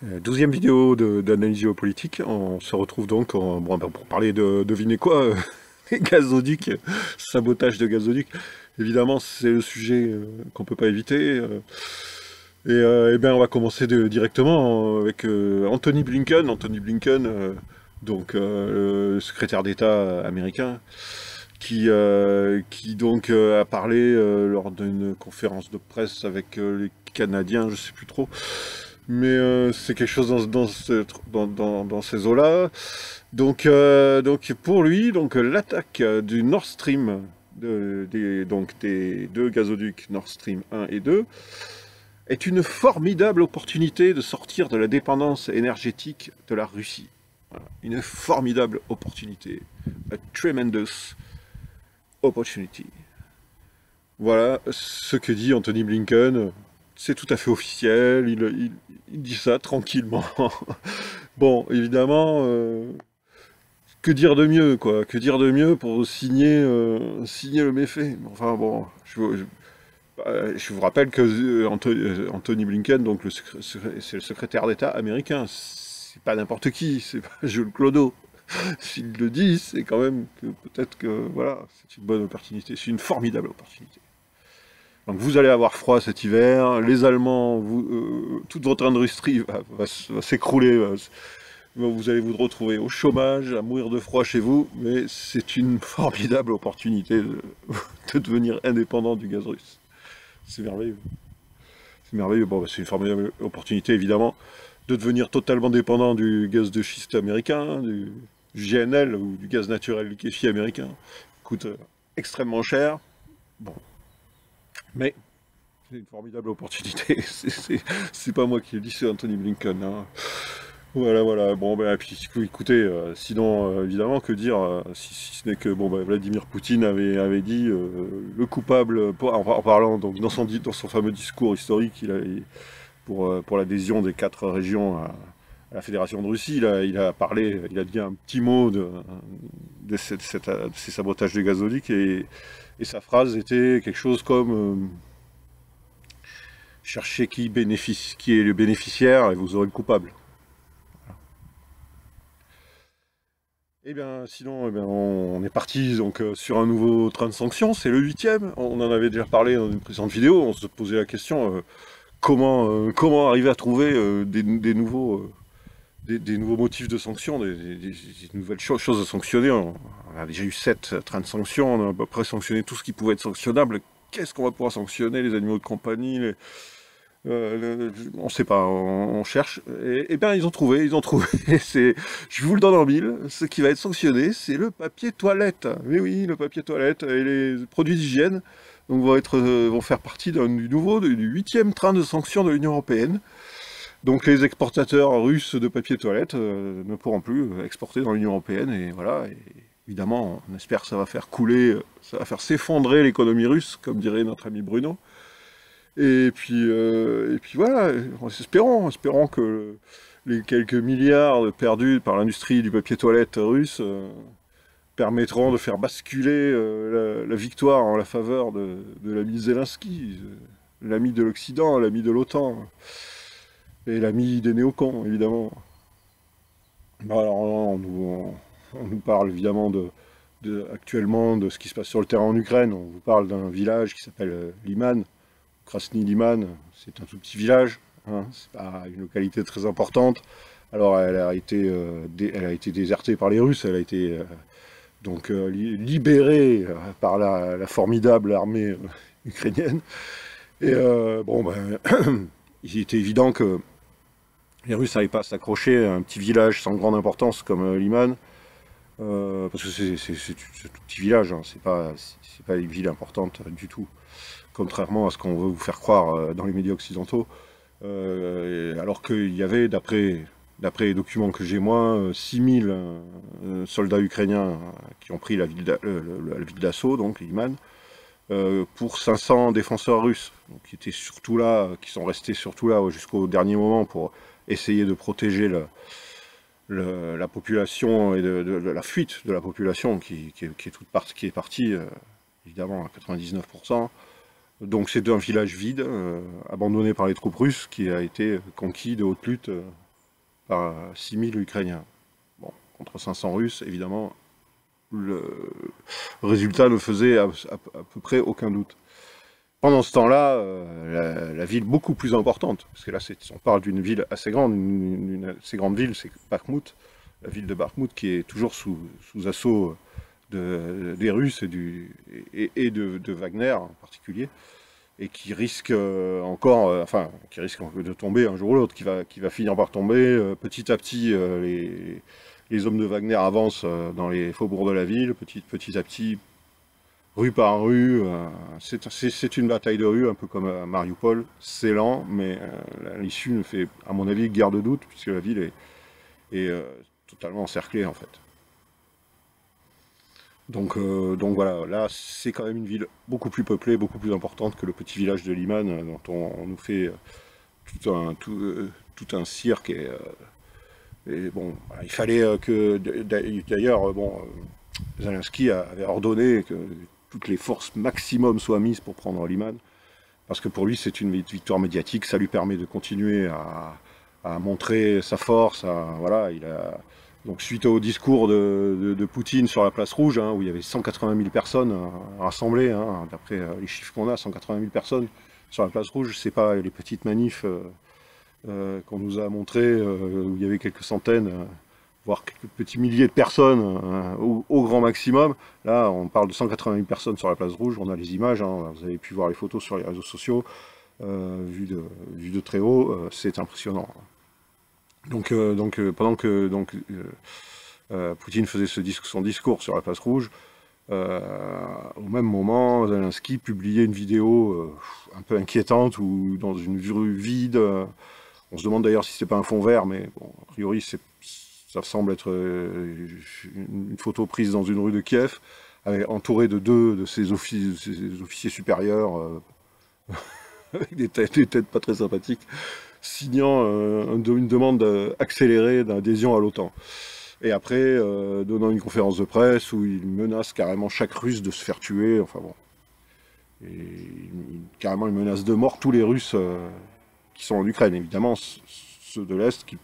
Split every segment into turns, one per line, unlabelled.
12e vidéo d'analyse géopolitique. On se retrouve donc pour parler de, devinez quoi, des gazoducs, sabotage de gazoducs. Évidemment, c'est le sujet qu'on peut pas éviter. Et bien, on va commencer directement avec Anthony Blinken. Anthony Blinken, le secrétaire d'État américain, qui donc a parlé lors d'une conférence de presse avec les Canadiens, je sais plus trop. Mais c'est quelque chose dans ces eaux-là. Donc pour lui, l'attaque du Nord Stream, des deux gazoducs Nord Stream 1 et 2, est une formidable opportunité de sortir de la dépendance énergétique de la Russie. Voilà. Une formidable opportunité. A tremendous opportunity. Voilà ce que dit Anthony Blinken. C'est tout à fait officiel, il dit ça tranquillement. Bon, évidemment, que dire de mieux, quoi? Que dire de mieux pour signer le méfait? Enfin bon, je vous rappelle que Anthony Blinken, donc c'est le secrétaire d'État américain. C'est pas n'importe qui, c'est pas Jules Clodo. S'il le dit, c'est quand même que peut-être que voilà, c'est une bonne opportunité, c'est une formidable opportunité. Donc vous allez avoir froid cet hiver, les Allemands, toute votre industrie va s'écrouler, vous allez vous retrouver au chômage, à mourir de froid chez vous, mais c'est une formidable opportunité de devenir indépendant du gaz russe. C'est merveilleux. C'est merveilleux. Bon, c'est une formidable opportunité, évidemment, de devenir totalement dépendant du gaz de schiste américain, du GNL, ou du gaz naturel liquéfié américain. Coûte extrêmement cher. Bon. Mais c'est une formidable opportunité. C'est pas moi qui le dis, c'est Anthony Blinken. Hein. Voilà, voilà. Bon, ben, puis écoutez, sinon, évidemment, que dire, si ce n'est que bon, ben, Vladimir Poutine avait dit le coupable, en parlant donc dans son fameux discours historique, pour l'adhésion des 4 régions à la Fédération de Russie, il a parlé, il a dit un petit mot de ces sabotages de gazoducs et sa phrase était quelque chose comme cherchez qui est le bénéficiaire et vous aurez le coupable. Eh bien, sinon, eh bien, on est parti donc sur un nouveau train de sanctions. C'est le 8e. On en avait déjà parlé dans une précédente vidéo. On se posait la question comment arriver à trouver des nouveaux motifs de sanctions, des nouvelles choses à sanctionner. On a déjà eu 7 trains de sanctions. On a à peu près sanctionné tout ce qui pouvait être sanctionnable. Qu'est-ce qu'on va pouvoir sanctionner? Les animaux de compagnie, on sait pas, on cherche, et bien ils ont trouvé, je vous le donne en mille, ce qui va être sanctionné, c'est le papier toilette. Mais oui, le papier toilette et les produits d'hygiène donc vont faire partie du 8e train de sanctions de l'Union européenne. Donc les exportateurs russes de papier toilette ne pourront plus exporter dans l'Union européenne, et voilà, et évidemment, on espère que ça va faire couler, ça va faire s'effondrer l'économie russe, comme dirait notre ami Bruno. Et puis voilà, espérons que les quelques milliards perdus par l'industrie du papier toilette russe permettront de faire basculer la victoire en la faveur de l'ami Zelensky, l'ami de l'Occident, l'ami de l'OTAN, et l'ami des néocons, évidemment. Bon, alors, on nous parle évidemment actuellement de ce qui se passe sur le terrain en Ukraine. On vous parle d'un village qui s'appelle Liman. Krasny Liman, c'est un tout petit village, hein, c'est pas une localité très importante. Alors elle a été désertée par les Russes, elle a été libérée par la formidable armée ukrainienne. Et bon, ben, il était évident que les Russes n'allaient pas s'accrocher à un petit village sans grande importance comme Liman, parce que c'est un tout petit village, hein, c'est pas une ville importante du tout, contrairement à ce qu'on veut vous faire croire dans les médias occidentaux, alors qu'il y avait, d'après les documents que j'ai moi, 6000 soldats ukrainiens qui ont pris la ville d'assaut, donc Liman, pour 500 défenseurs russes, donc, qui sont restés surtout là jusqu'au dernier moment pour essayer de protéger la population et de la fuite de la population qui est partie, évidemment, à 99%. Donc c'est un village vide, abandonné par les troupes russes, qui a été conquis de haute lutte par 6000 Ukrainiens. Bon, contre 500 Russes, évidemment, le résultat ne faisait à peu près aucun doute. Pendant ce temps-là, la ville beaucoup plus importante, parce que là on parle d'une ville assez grande, une assez grande ville, c'est Bakhmout, la ville de Bakhmout qui est toujours sous assaut des Russes et de Wagner en particulier, et qui risque encore, qui risque de tomber un jour ou l'autre, qui va finir par tomber. Petit à petit, les hommes de Wagner avancent dans les faubourgs de la ville, petit à petit, rue par rue. C'est une bataille de rue, un peu comme à Mariupol. C'est lent, mais l'issue ne fait, à mon avis, guère de doute, puisque la ville est totalement encerclée, en fait. Donc voilà, là c'est quand même une ville beaucoup plus peuplée, beaucoup plus importante que le petit village de Liman, dont on nous fait tout un cirque. Et bon, il fallait que, d'ailleurs, Zelensky avait ordonné que toutes les forces maximum soient mises pour prendre Liman, parce que pour lui c'est une victoire médiatique, ça lui permet de continuer à montrer sa force, voilà, donc suite au discours de Poutine sur la place rouge, où il y avait 180 000 personnes rassemblées, d'après les chiffres qu'on a, 180 000 personnes sur la place rouge, c'est pas les petites manifs qu'on nous a montrées, où il y avait quelques centaines, voire quelques petits milliers de personnes au grand maximum. Là, on parle de 180 000 personnes sur la place rouge, on a les images, vous avez pu voir les photos sur les réseaux sociaux, vues de très haut, c'est impressionnant. Donc, pendant que Poutine faisait son discours sur la place rouge, au même moment, Zelensky publiait une vidéo un peu inquiétante, où dans une rue vide, on se demande d'ailleurs si c'était pas un fond vert, mais bon, a priori ça semble être une photo prise dans une rue de Kiev, entourée de deux de ses officiers supérieurs, avec des têtes pas très sympathiques, signant une demande accélérée d'adhésion à l'OTAN. Et après, donnant une conférence de presse où il menace carrément chaque Russe de se faire tuer, enfin bon. Et carrément, il menace de mort tous les Russes qui sont en Ukraine, évidemment, ceux de l'Est qui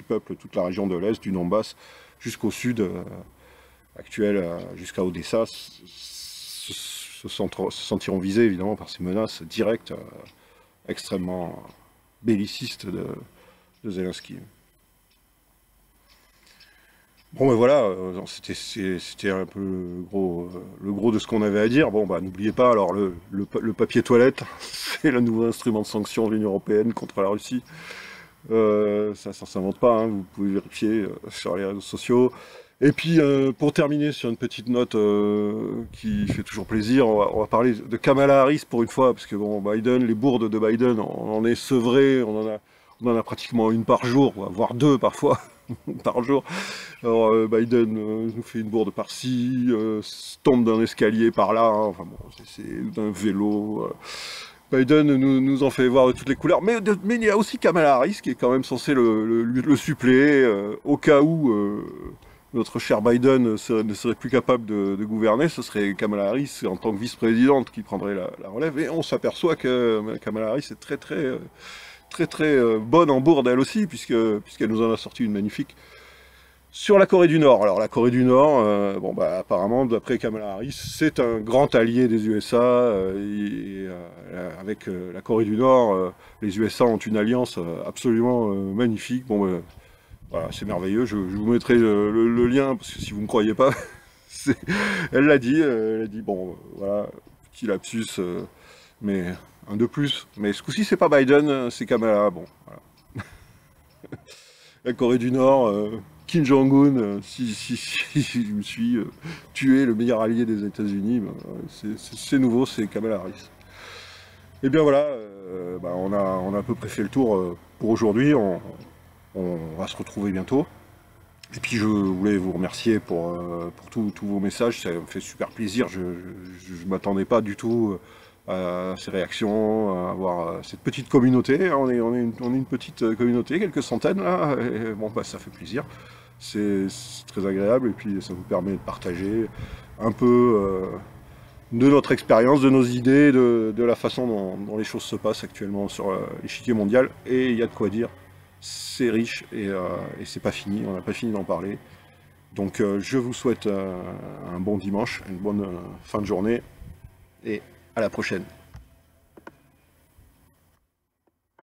peuplent toute la région de l'Est, du Donbass, jusqu'au sud actuel, jusqu'à Odessa, se sentiront visés évidemment par ces menaces directes, extrêmement bellicistes de Zelensky. Bon ben voilà, c'était un peu le gros de ce qu'on avait à dire. Bon bah n'oubliez pas, alors le papier toilette, c'est le nouveau instrument de sanction de l'Union Européenne contre la Russie. Ça s'invente pas, vous pouvez vérifier sur les réseaux sociaux. Et puis pour terminer sur une petite note qui fait toujours plaisir, on va parler de Kamala Harris pour une fois, parce que bon, Biden, les bourdes de Biden, on en est sevré, on en a pratiquement une par jour, voire deux parfois par jour. Alors Biden nous fait une bourde par-ci, tombe d'un escalier par là, enfin bon, c'est d'un vélo. Biden nous en fait voir de toutes les couleurs, mais il y a aussi Kamala Harris qui est quand même censé le suppléer au cas où notre cher Biden ne serait plus capable de gouverner. Ce serait Kamala Harris en tant que vice-présidente qui prendrait la relève, et on s'aperçoit que Kamala Harris est très bonne en bourde elle aussi, puisqu'elle nous en a sorti une magnifique. Sur la Corée du Nord, alors la Corée du Nord, apparemment, d'après Kamala Harris, c'est un grand allié des USA, avec la Corée du Nord, les USA ont une alliance absolument magnifique. Bon, voilà, c'est merveilleux, je vous mettrai le lien, parce que si vous ne me croyez pas, elle l'a dit, bon, voilà, petit lapsus, mais un de plus. Mais ce coup-ci, c'est pas Biden, c'est Kamala, bon, voilà. La Corée du Nord... Kim Jong-un, si je me suis tué, le meilleur allié des États-Unis, c'est nouveau, c'est Kamala Harris. Et bien voilà, on a à peu près fait le tour pour aujourd'hui, on va se retrouver bientôt. Et puis je voulais vous remercier pour tous vos messages, ça me fait super plaisir, je ne m'attendais pas du tout à ces réactions, à avoir cette petite communauté. On est une petite communauté, quelques centaines là, et bon ça fait plaisir. C'est très agréable, et puis ça vous permet de partager un peu de notre expérience, de nos idées, de la façon dont les choses se passent actuellement sur l'échiquier mondial, et il y a de quoi dire. c'est riche et c'est pas fini, on n'a pas fini d'en parler. Donc je vous souhaite un bon dimanche, une bonne fin de journée et à la prochaine.